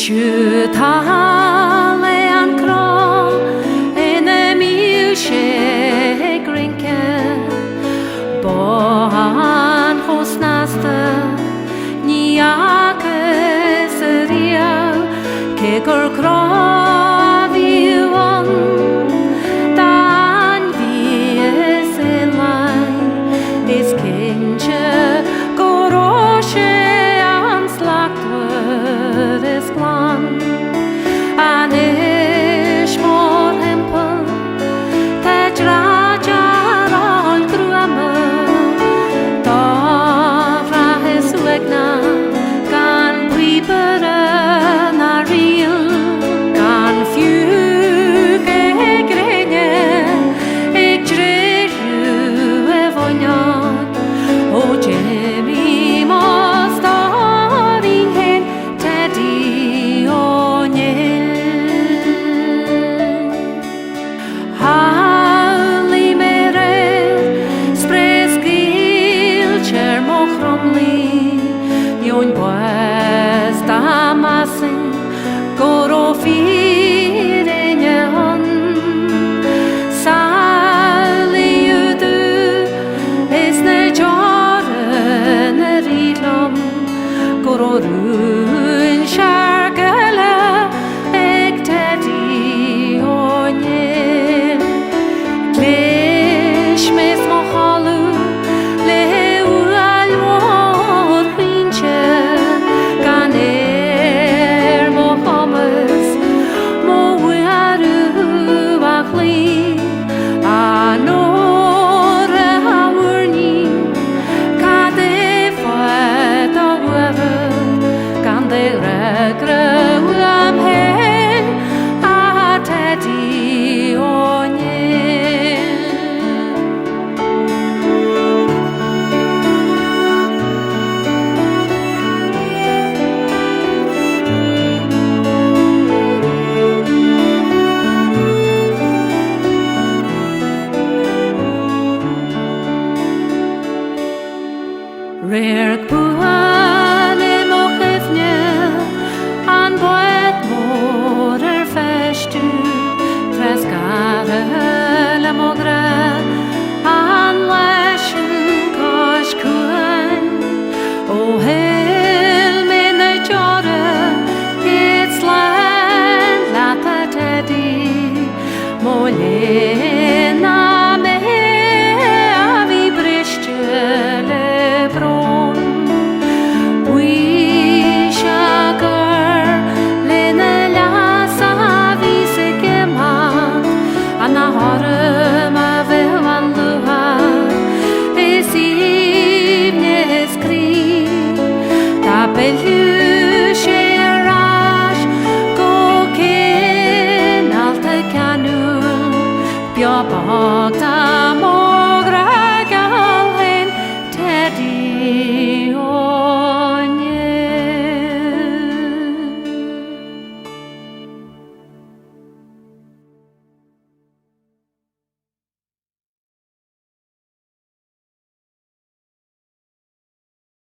Skytalean krå en milkshake drinken Bohan hos nästa Niake seria Kekor kravion Dan vi eselai Is kinche goroshe anslagtwer is glan Anish mor hempel Tejrajar al gruama Davra his wegna Gan pripere na real Gan fjuke grenge Ik dreju evonjan O Jimmy Mostaring hen Teddy Halli merer spreskil cher mochromli Jon boes damasin gorofirene hon Sali udu esne jaren rilom gororun şargele ek tedi onye Klish mes mohalu leu almor hinche Ganer mohames mo wiaru akli Anore haurni kade fata wever Gande regre am hen atedi onye Rerk buane mochefne an boet morer festu Treskare le mogre an leshen kosh kuen O hel mene jore it's land la patedi molena me avi brishtele Bellu